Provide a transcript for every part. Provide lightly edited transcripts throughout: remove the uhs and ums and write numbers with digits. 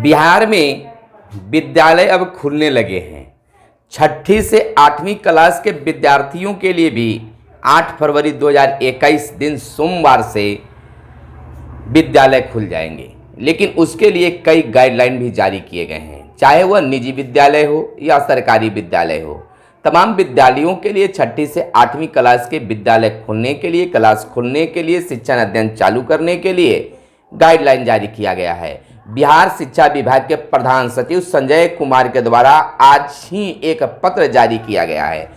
बिहार में विद्यालय अब खुलने लगे हैं। छठी से 8वीं क्लास के विद्यार्थियों के लिए भी 8 फरवरी 2021 दिन सोमवार से विद्यालय खुल जाएंगे, लेकिन उसके लिए कई गाइडलाइन भी जारी किए गए हैं। चाहे वह निजी विद्यालय हो या सरकारी विद्यालय हो, तमाम विद्यालयों के लिए छठी से 8वीं क्लास के विद्यालय खुलने के लिए, क्लास खुलने के लिए, शिक्षण अध्ययन चालू करने के लिए गाइडलाइन जारी किया गया है। बिहार शिक्षा विभाग के प्रधान सचिव संजय कुमार के द्वारा आज ही एक पत्र जारी किया गया है।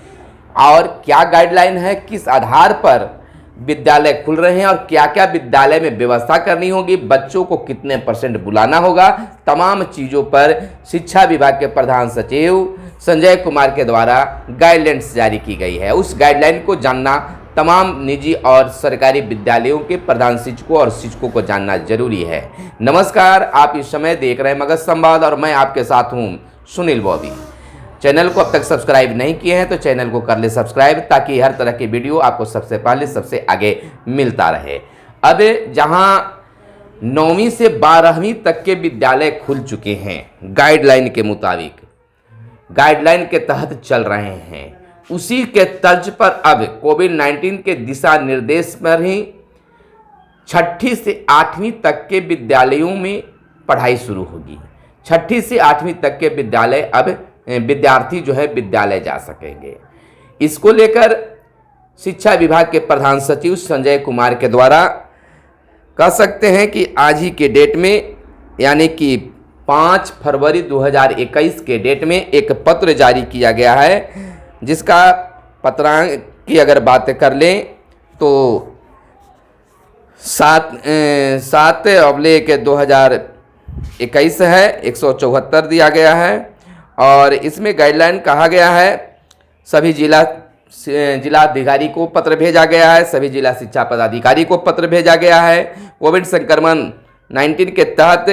और क्या गाइडलाइन है, किस आधार पर विद्यालय खुल रहे हैं और क्या क्या विद्यालय में व्यवस्था करनी होगी, बच्चों को कितने % बुलाना होगा, तमाम चीज़ों पर शिक्षा विभाग के प्रधान सचिव संजय कुमार के द्वारा गाइडलाइंस जारी की गई है। उस गाइडलाइन को जानना तमाम निजी और सरकारी विद्यालयों के प्रधान शिक्षकों और शिक्षकों को जानना जरूरी है। नमस्कार, आप इस समय देख रहे हैं मगध संवाद और मैं आपके साथ हूं सुनील बॉबी। चैनल को अब तक सब्सक्राइब नहीं किए हैं तो चैनल को कर ले सब्सक्राइब, ताकि हर तरह की वीडियो आपको सबसे पहले सबसे आगे मिलता रहे। अब जहां 9वीं से 12वीं तक के विद्यालय खुल चुके हैं, गाइडलाइन के मुताबिक गाइडलाइन के तहत चल रहे हैं, उसी के तर्ज पर अब कोविड-19 के दिशा निर्देश पर ही छठी से 8वीं तक के विद्यालयों में पढ़ाई शुरू होगी। छठी से 8वीं तक के विद्यालय अब विद्यार्थी जो है विद्यालय जा सकेंगे। इसको लेकर शिक्षा विभाग के प्रधान सचिव संजय कुमार के द्वारा कह सकते हैं कि आज ही के डेट में, यानी कि 5 फरवरी 2021 के डेट में एक पत्र जारी किया गया है, जिसका पत्रांक की अगर बात कर लें तो 7/2021 है, 174 दिया गया है। और इसमें गाइडलाइन कहा गया है, सभी जिलाधिकारी को पत्र भेजा गया है, सभी जिला शिक्षा पदाधिकारी को पत्र भेजा गया है। कोविड संक्रमण 19 के तहत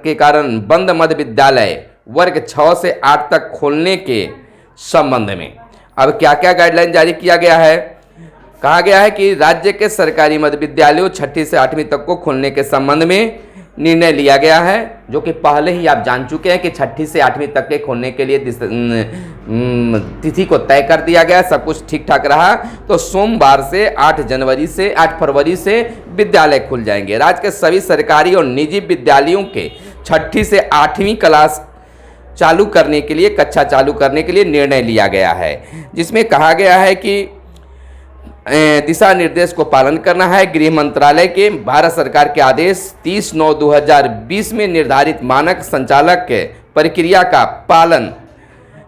के कारण बंद मध्य विद्यालय वर्ग 6 से 8 तक खोलने के संबंध में अब क्या क्या गाइडलाइन जारी किया गया है। कहा गया है कि राज्य के सरकारी मध्य विद्यालयों छठी से 8वीं तक को खोलने के संबंध में निर्णय लिया गया है, जो कि पहले ही आप जान चुके हैं कि छठी से 8वीं तक के खोलने के लिए तिथि को तय कर दिया गया। सब कुछ ठीक ठाक रहा तो सोमवार से 8 फरवरी से विद्यालय खुल जाएंगे। राज्य के सभी सरकारी और निजी विद्यालयों के छठी से 8वीं क्लास चालू करने के लिए, कक्षा चालू करने के लिए निर्णय लिया गया है, जिसमें कहा गया है कि दिशा निर्देश को पालन करना है। गृह मंत्रालय के भारत सरकार के आदेश 30/9/2020 में निर्धारित मानक संचालक प्रक्रिया का पालन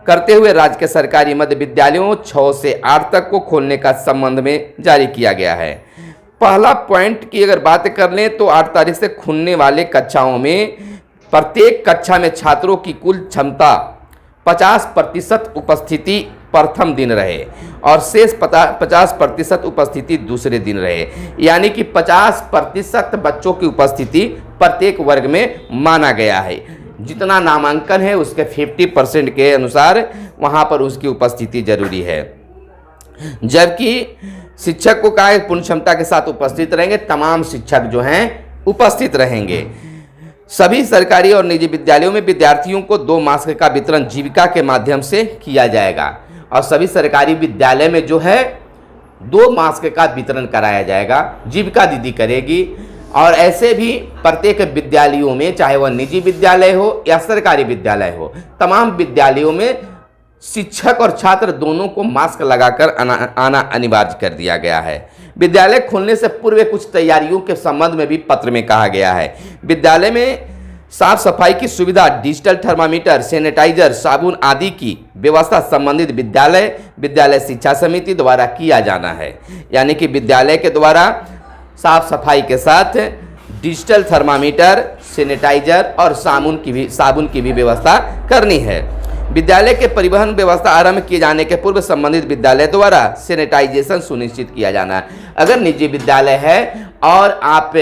करते हुए राज्य के सरकारी मध्य विद्यालयों 6 से 8 तक को खोलने का संबंध में जारी किया गया है। पहला पॉइंट की अगर बात कर लें तो 8 तारीख से खुलने वाले कक्षाओं में प्रत्येक कक्षा में छात्रों की कुल क्षमता 50% उपस्थिति प्रथम दिन रहे और शेष 50% उपस्थिति दूसरे दिन रहे, यानी कि 50% बच्चों की उपस्थिति प्रत्येक वर्ग में माना गया है। जितना नामांकन है उसके 50% के अनुसार वहां पर उसकी उपस्थिति जरूरी है। जबकि शिक्षक को कहा पूर्ण क्षमता के साथ उपस्थित रहेंगे, तमाम शिक्षक जो हैं उपस्थित रहेंगे। सभी सरकारी और निजी विद्यालयों में विद्यार्थियों को 2 मास्क का वितरण जीविका के माध्यम से किया जाएगा और सभी सरकारी विद्यालय में जो है 2 मास्क का वितरण कराया जाएगा, जीविका दीदी करेगी। और ऐसे भी प्रत्येक विद्यालयों में, चाहे वह निजी विद्यालय हो या सरकारी विद्यालय हो, तमाम विद्यालयों में शिक्षक और छात्र दोनों को मास्क लगाकर आना अनिवार्य कर दिया गया है। विद्यालय खुलने से पूर्व कुछ तैयारियों के संबंध में भी पत्र में कहा गया है। विद्यालय में साफ सफाई की सुविधा, डिजिटल थर्मामीटर, सैनिटाइजर, साबुन आदि की व्यवस्था संबंधित विद्यालय शिक्षा समिति द्वारा किया जाना है। यानी कि विद्यालय के द्वारा साफ सफाई के साथ डिजिटल थर्मामीटर, सैनिटाइजर और साबुन की भी व्यवस्था करनी है। विद्यालय के परिवहन व्यवस्था आरंभ किए जाने के पूर्व संबंधित विद्यालय द्वारा सैनिटाइजेशन सुनिश्चित किया जाना है। अगर निजी विद्यालय है और आप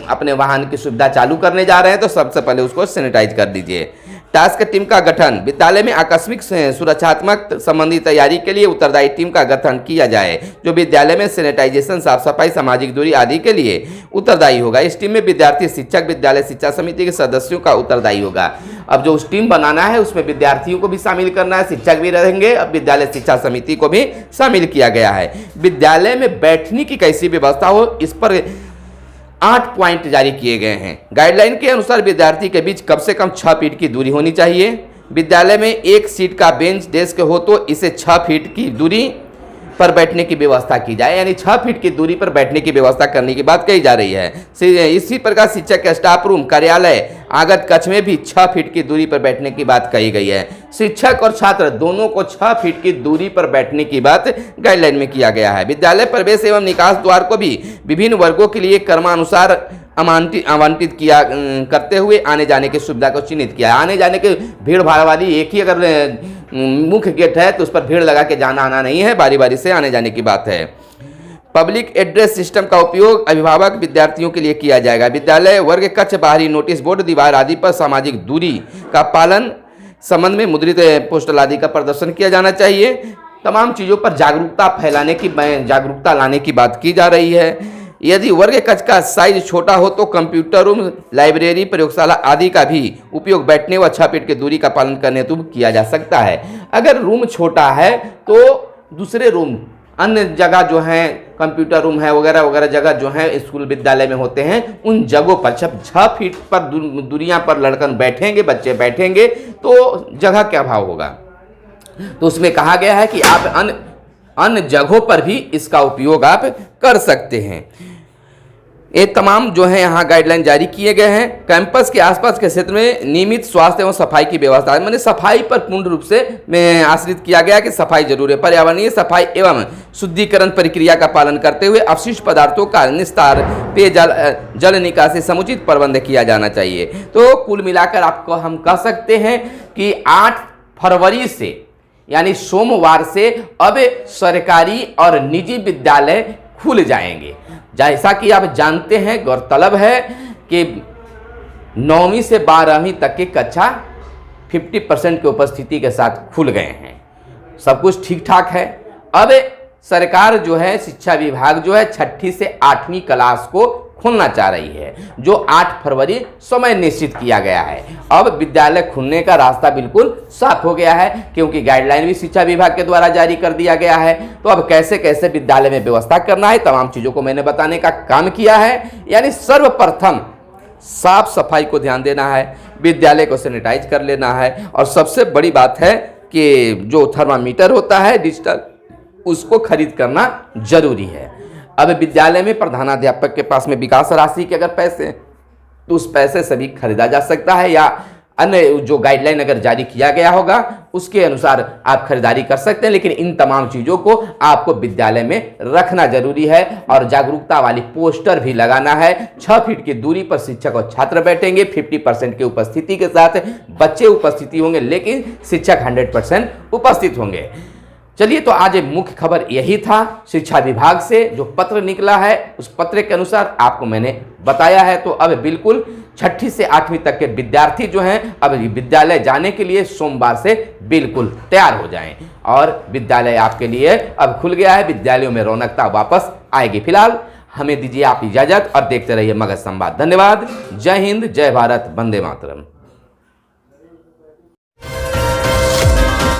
अपने वाहन की सुविधा चालू करने जा रहे हैं तो सबसे पहले उसको सैनिटाइज कर दीजिए। टास्क टीम का गठन, विद्यालय में आकस्मिक सुरक्षात्मक संबंधी तैयारी के लिए उत्तरदायी टीम का गठन किया जाए, जो विद्यालय में सैनिटाइजेशन, साफ सफाई, सामाजिक दूरी आदि के लिए उत्तरदायी होगा। इस टीम में विद्यार्थी, शिक्षक, विद्यालय शिक्षा समिति के सदस्यों का उत्तरदायी होगा। अब जो उस टीम बनाना है उसमें विद्यार्थियों को भी शामिल करना है, शिक्षक भी रहेंगे, अब विद्यालय शिक्षा समिति को भी शामिल किया गया है। विद्यालय में बैठने की कैसी व्यवस्था हो, इस पर 8 पॉइंट जारी किए गए हैं। गाइडलाइन के अनुसार विद्यार्थी के बीच कम से कम 6 फीट की दूरी होनी चाहिए। विद्यालय में एक सीट का बेंच डेस्क हो तो इसे 6 फीट की दूरी पर बैठने की व्यवस्था की जाए, यानी 6 फीट की दूरी पर बैठने की व्यवस्था करने की बात कही जा रही है। इसी प्रकार शिक्षक के स्टाफ रूम, कार्यालय, आगत कक्ष में भी 6 फीट की दूरी पर बैठने की बात कही गई है। शिक्षक और छात्र दोनों को 6 फीट की दूरी पर बैठने की बात गाइडलाइन में किया गया है। विद्यालय प्रवेश एवं निकास द्वार को भी विभिन्न वर्गों के लिए क्रमानुसार आवंटित किया करते हुए आने जाने की सुविधा को चिन्हित किया। आने जाने की भीड़ भाड़ वाली एक ही अगर मुख्य गेट है तो उस पर भीड़ लगा के जाना आना नहीं है, बारी बारी से आने जाने की बात है। पब्लिक एड्रेस सिस्टम का उपयोग अभिभावक विद्यार्थियों के लिए किया जाएगा। विद्यालय वर्ग कक्ष, बाहरी नोटिस बोर्ड, दीवार आदि पर सामाजिक दूरी का पालन संबंध में मुद्रित पोस्टर आदि का प्रदर्शन किया जाना चाहिए। तमाम चीज़ों पर जागरूकता लाने की बात की जा रही है। यदि वर्ग कक्ष का साइज छोटा हो तो कंप्यूटर रूम, लाइब्रेरी, प्रयोगशाला आदि का भी उपयोग बैठने व 6 फीट की दूरी का पालन करने हेतु किया जा सकता है। अगर रूम छोटा है तो दूसरे रूम, अन्य जगह जो हैं, कंप्यूटर रूम है वगैरह वगैरह जगह जो है स्कूल विद्यालय में होते हैं, उन जगहों पर 6 फीट पर दूरियां पर लड़कन बैठेंगे, बच्चे बैठेंगे तो जगह क्या अभाव होगा। तो उसमें कहा गया है कि आप अन्य जगहों पर भी इसका उपयोग आप कर सकते हैं। ये तमाम जो है यहाँ गाइडलाइन जारी किए गए हैं। कैंपस के आसपास के क्षेत्र में नियमित स्वास्थ्य एवं सफाई की व्यवस्था, मैंने सफाई पर पूर्ण रूप से आश्रित किया गया कि सफाई जरूर है। पर्यावरणीय सफाई एवं शुद्धिकरण प्रक्रिया का पालन करते हुए अपशिष्ट पदार्थों का निस्तार, पेयजल, जल निकासी समुचित प्रबंध किया जाना चाहिए। तो कुल मिलाकर आपको हम कह सकते हैं कि 8 फरवरी से यानी सोमवार से अब सरकारी और निजी विद्यालय खुल जाएंगे। जैसा कि आप जानते हैं, गौरतलब है कि 9वीं से 12वीं तक की कक्षा 50% की उपस्थिति के साथ खुल गए हैं। सब कुछ ठीक ठाक है। अब सरकार जो है, शिक्षा विभाग जो है 6ठी से 8वीं क्लास को खोलना चाह रही है, जो 8 फरवरी समय निश्चित किया गया है। अब विद्यालय खुलने का रास्ता बिल्कुल साफ हो गया है, क्योंकि गाइडलाइन भी शिक्षा विभाग के द्वारा जारी कर दिया गया है। तो अब कैसे कैसे विद्यालय में व्यवस्था करना है, तमाम चीज़ों को मैंने बताने का काम किया है। यानी सर्वप्रथम साफ सफाई को ध्यान देना है, विद्यालय को सैनिटाइज कर लेना है, और सबसे बड़ी बात है कि जो थर्मामीटर होता है डिजिटल, उसको खरीद करना जरूरी है। अब विद्यालय में प्रधानाध्यापक के पास में विकास राशि के अगर पैसे, तो उस पैसे से भी खरीदा जा सकता है, या अन्य जो गाइडलाइन अगर जारी किया गया होगा उसके अनुसार आप खरीदारी कर सकते हैं। लेकिन इन तमाम चीज़ों को आपको विद्यालय में रखना जरूरी है, और जागरूकता वाली पोस्टर भी लगाना है। 6 फीट की दूरी पर शिक्षक और छात्र बैठेंगे, 50% की उपस्थिति के साथ बच्चे उपस्थिति होंगे, लेकिन शिक्षक 100% उपस्थित होंगे। चलिए, तो आज मुख्य खबर यही था शिक्षा विभाग से जो पत्र निकला है, उस पत्र के अनुसार आपको मैंने बताया है। तो अब बिल्कुल 6ठी से 8वीं तक के विद्यार्थी जो हैं, अब विद्यालय जाने के लिए सोमवार से बिल्कुल तैयार हो जाएं, और विद्यालय आपके लिए अब खुल गया है। विद्यालयों में रौनकता वापस आएगी। फिलहाल हमें दीजिए आप इजाजत, और देखते रहिए मगध संवाद। धन्यवाद। जय हिंद, जय भारत, वंदे मातरम।